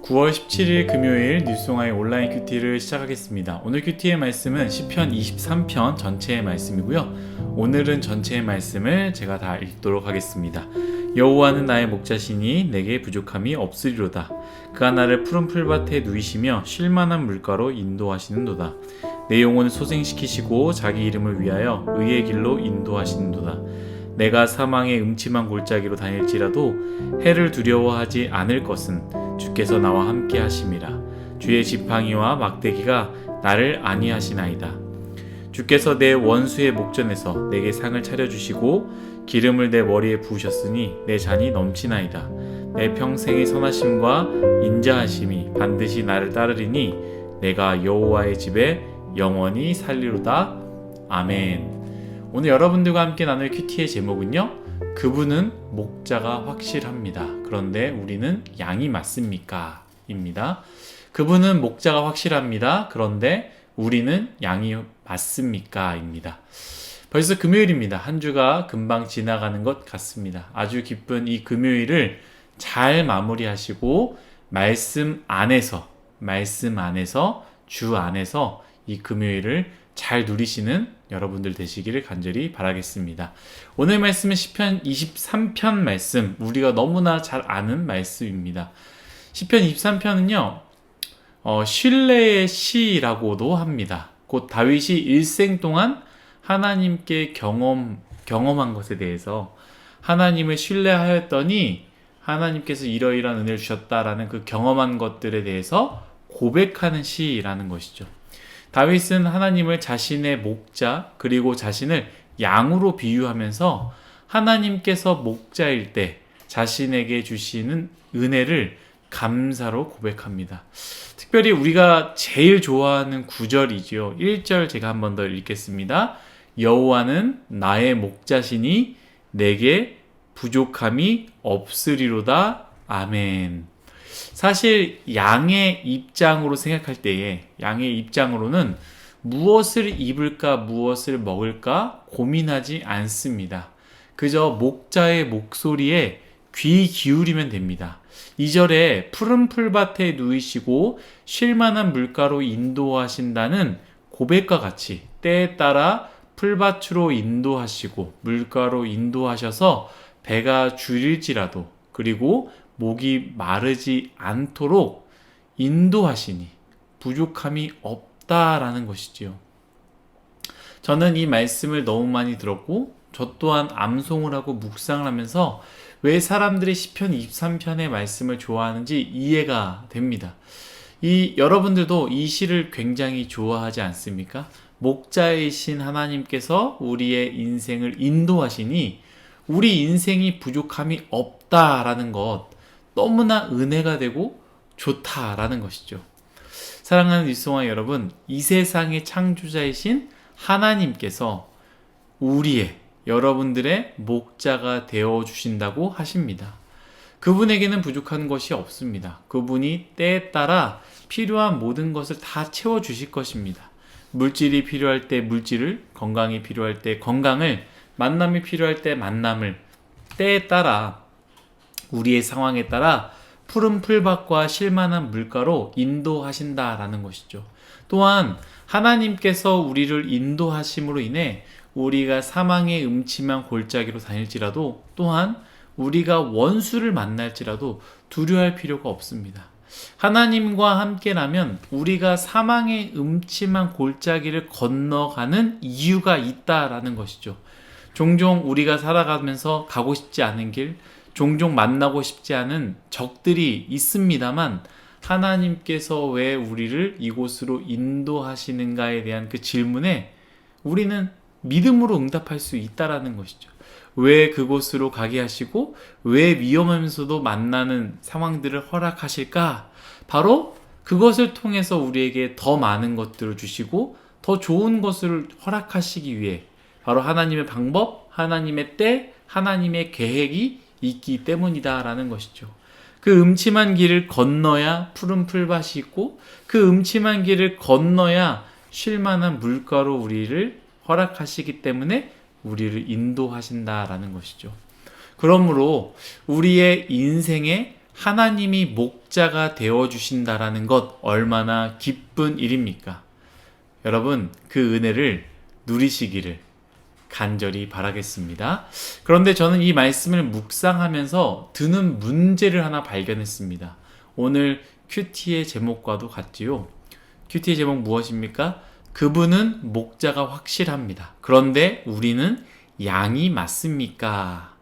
9월 17일 금요일 뉴스송아의 온라인 큐티를 시작하겠습니다. 오늘 큐티의 말씀은 시편 23편 전체의 말씀이고요. 오늘은 전체의 말씀을 제가 다 읽도록 하겠습니다. 여호와는 나의 목자시니 내게 부족함이 없으리로다. 그가 나를 푸른 풀밭에 누이시며 쉴만한 물가로 인도하시는도다. 내 영혼을 소생시키시고 자기 이름을 위하여 의의 길로 인도하시는도다. 내가 사망의 음침한 골짜기로 다닐지라도 해를 두려워하지 않을 것은 주께서 나와 함께 하심이라. 주의 지팡이와 막대기가 나를 안위하시나이다. 주께서 내 원수의 목전에서 내게 상을 차려주시고 기름을 내 머리에 부으셨으니 내 잔이 넘치나이다. 내 평생의 선하심과 인자하심이 반드시 나를 따르리니 내가 여호와의 집에 영원히 살리로다. 아멘. 오늘 여러분들과 함께 나눌 큐티의 제목은요, 그분은 목자가 확실합니다. 그런데 우리는 양이 맞습니까? 입니다. 그분은 목자가 확실합니다. 그런데 우리는 양이 맞습니까? 입니다. 벌써 금요일입니다. 한 주가 금방 지나가는 것 같습니다. 아주 기쁜 이 금요일을 잘 마무리하시고 말씀 안에서 주 안에서 이 금요일을 잘 누리시는 여러분들 되시기를 간절히 바라겠습니다. 오늘 말씀은 시편 23편 말씀, 우리가 너무나 잘 아는 말씀입니다. 시편 23편은요, 신뢰의 시라고도 합니다. 곧 다윗이 일생 동안 하나님께 경험한 것에 대해서 하나님을 신뢰하였더니 하나님께서 이러이러한 은혜를 주셨다라는 그 경험한 것들에 대해서 고백하는 시라는 것이죠. 다윗은 하나님을 자신의 목자 그리고 자신을 양으로 비유하면서 하나님께서 목자일 때 자신에게 주시는 은혜를 감사로 고백합니다. 특별히 우리가 제일 좋아하는 구절이죠. 1절 제가 한 번 더 읽겠습니다. 여호와는 나의 목자시니 내게 부족함이 없으리로다. 아멘. 사실 양의 입장으로 생각할 때에 양의 입장으로는 무엇을 입을까 무엇을 먹을까 고민하지 않습니다. 그저 목자의 목소리에 귀 기울이면 됩니다. 2절에 푸른 풀밭에 누이시고 쉴만한 물가로 인도하신다는 고백과 같이 때에 따라 풀밭으로 인도하시고 물가로 인도하셔서 배가 줄일지라도 그리고 목이 마르지 않도록 인도하시니 부족함이 없다라는 것이지요. 저는 이 말씀을 너무 많이 들었고 저 또한 암송을 하고 묵상을 하면서 왜 사람들이 시편 23편의 말씀을 좋아하는지 이해가 됩니다. 여러분들도 이 시를 굉장히 좋아하지 않습니까? 목자이신 하나님께서 우리의 인생을 인도하시니 우리 인생이 부족함이 없다라는 것 너무나 은혜가 되고 좋다라는 것이죠. 사랑하는 뉴스송아 여러분, 이 세상의 창조자이신 하나님께서 여러분들의 목자가 되어 주신다고 하십니다. 그분에게는 부족한 것이 없습니다. 그분이 때에 따라 필요한 모든 것을 다 채워 주실 것입니다. 물질이 필요할 때 물질을, 건강이 필요할 때 건강을, 만남이 필요할 때 만남을 때에 따라 우리의 상황에 따라 푸른 풀밭과 쉴만한 물가로 인도하신다라는 것이죠. 또한 하나님께서 우리를 인도하심으로 인해 우리가 사망의 음침한 골짜기로 다닐지라도 또한 우리가 원수를 만날지라도 두려워할 필요가 없습니다. 하나님과 함께라면 우리가 사망의 음침한 골짜기를 건너가는 이유가 있다라는 것이죠. 종종 우리가 살아가면서 가고 싶지 않은 길, 종종 만나고 싶지 않은 적들이 있습니다만 하나님께서 왜 우리를 이곳으로 인도하시는가에 대한 그 질문에 우리는 믿음으로 응답할 수 있다라는 것이죠. 왜 그곳으로 가게 하시고 왜 위험하면서도 만나는 상황들을 허락하실까? 바로 그것을 통해서 우리에게 더 많은 것들을 주시고 더 좋은 것을 허락하시기 위해 바로 하나님의 방법, 하나님의 때, 하나님의 계획이 있기 때문이다라는 것이죠. 그 음침한 길을 건너야 푸른 풀밭이 있고 그 음침한 길을 건너야 쉴만한 물가로 우리를 허락하시기 때문에 우리를 인도하신다라는 것이죠. 그러므로 우리의 인생에 하나님이 목자가 되어주신다라는 것 얼마나 기쁜 일입니까? 여러분, 그 은혜를 누리시기를 간절히 바라겠습니다. 그런데 저는 이 말씀을 묵상하면서 드는 문제를 하나 발견했습니다. 오늘 큐티의 제목과도 같지요. 큐티의 제목 무엇입니까? 그분은 목자가 확실합니다. 그런데 우리는 양이 맞습니까?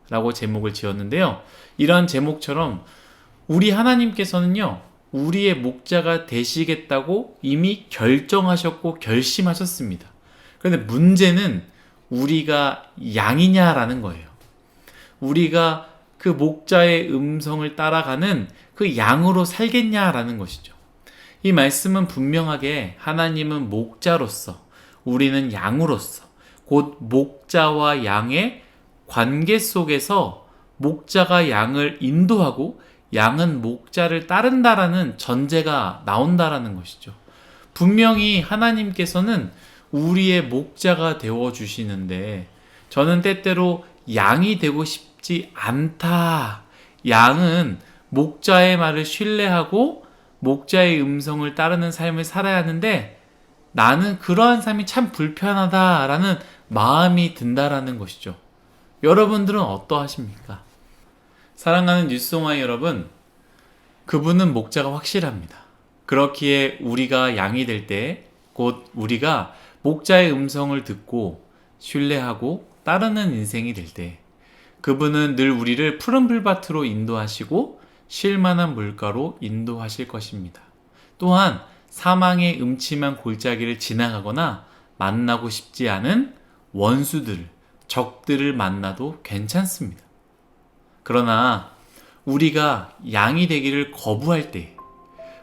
라고 제목을 지었는데요. 이런 제목처럼 우리 하나님께서는요, 우리의 목자가 되시겠다고 이미 결정하셨고 결심하셨습니다. 그런데 문제는 우리가 양이냐라는 거예요. 우리가 그 목자의 음성을 따라가는 그 양으로 살겠냐라는 것이죠. 이 말씀은 분명하게 하나님은 목자로서, 우리는 양으로서, 곧 목자와 양의 관계 속에서 목자가 양을 인도하고 양은 목자를 따른다라는 전제가 나온다라는 것이죠. 분명히 하나님께서는 우리의 목자가 되어주시는데 저는 때때로 양이 되고 싶지 않다. 양은 목자의 말을 신뢰하고 목자의 음성을 따르는 삶을 살아야 하는데 나는 그러한 삶이 참 불편하다라는 마음이 든다라는 것이죠. 여러분들은 어떠하십니까? 사랑하는 뉴스송아이 여러분, 그분은 목자가 확실합니다. 그렇기에 우리가 양이 될 때, 곧 우리가 목자의 음성을 듣고 신뢰하고 따르는 인생이 될 때, 그분은 늘 우리를 푸른 풀밭으로 인도하시고 쉴만한 물가로 인도하실 것입니다. 또한 사망의 음침한 골짜기를 지나가거나 만나고 싶지 않은 원수들, 적들을 만나도 괜찮습니다. 그러나 우리가 양이 되기를 거부할 때,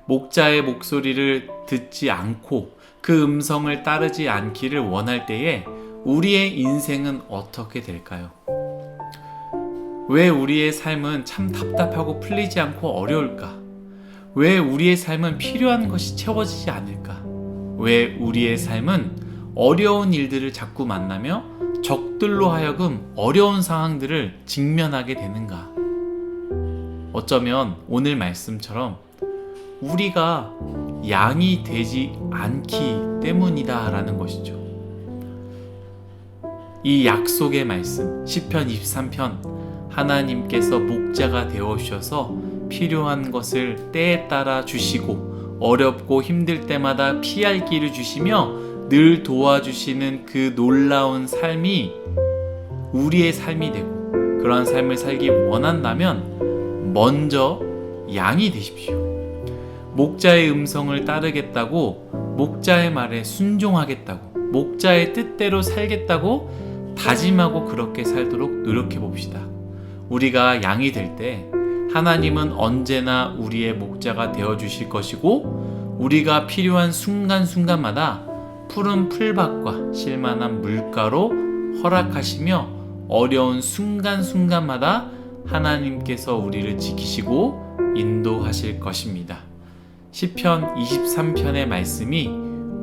목자의 목소리를 듣지 않고 그 음성을 따르지 않기를 원할 때에 우리의 인생은 어떻게 될까요? 왜 우리의 삶은 참 답답하고 풀리지 않고 어려울까? 왜 우리의 삶은 필요한 것이 채워지지 않을까? 왜 우리의 삶은 어려운 일들을 자꾸 만나며 적들로 하여금 어려운 상황들을 직면하게 되는가? 어쩌면 오늘 말씀처럼 우리가 양이 되지 않기 때문이다라는 것이죠. 이 약속의 말씀, 시편 23편, 하나님께서 목자가 되어주셔서 필요한 것을 때에 따라 주시고 어렵고 힘들 때마다 피할 길을 주시며 늘 도와주시는 그 놀라운 삶이 우리의 삶이 되고 그러한 삶을 살기 원한다면 먼저 양이 되십시오. 목자의 음성을 따르겠다고, 목자의 말에 순종하겠다고, 목자의 뜻대로 살겠다고 다짐하고 그렇게 살도록 노력해 봅시다. 우리가 양이 될 때 하나님은 언제나 우리의 목자가 되어주실 것이고 우리가 필요한 순간순간마다 푸른 풀밭과 쉴만한 물가로 허락하시며 어려운 순간순간마다 하나님께서 우리를 지키시고 인도하실 것입니다. 시편 23편의 말씀이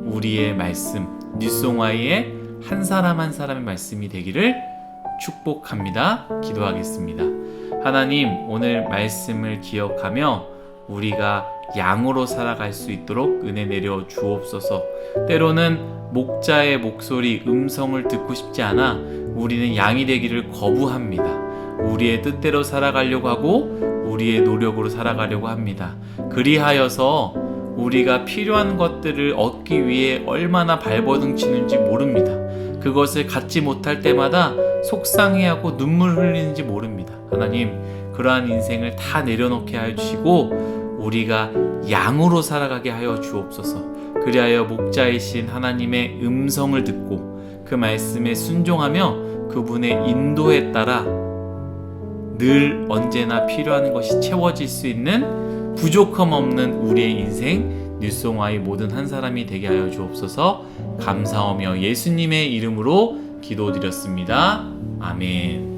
우리의 말씀, 뉴송아이의 한 사람 한 사람의 말씀이 되기를 축복합니다. 기도하겠습니다. 하나님, 오늘 말씀을 기억하며 우리가 양으로 살아갈 수 있도록 은혜 내려 주옵소서. 때로는 목자의 목소리, 음성을 듣고 싶지 않아 우리는 양이 되기를 거부합니다. 우리의 뜻대로 살아가려고 하고 우리의 노력으로 살아가려고 합니다. 그리하여서 우리가 필요한 것들을 얻기 위해 얼마나 발버둥치는지 모릅니다. 그것을 갖지 못할 때마다 속상해하고 눈물 흘리는지 모릅니다. 하나님, 그러한 인생을 다 내려놓게 하여 주시고 우리가 양으로 살아가게 하여 주옵소서. 그리하여 목자이신 하나님의 음성을 듣고 그 말씀에 순종하며 그분의 인도에 따라 늘 언제나 필요한 것이 채워질 수 있는 부족함 없는 우리의 인생 뉴송아이 모든 한 사람이 되게 하여 주옵소서. 감사하며 예수님의 이름으로 기도드렸습니다. 아멘.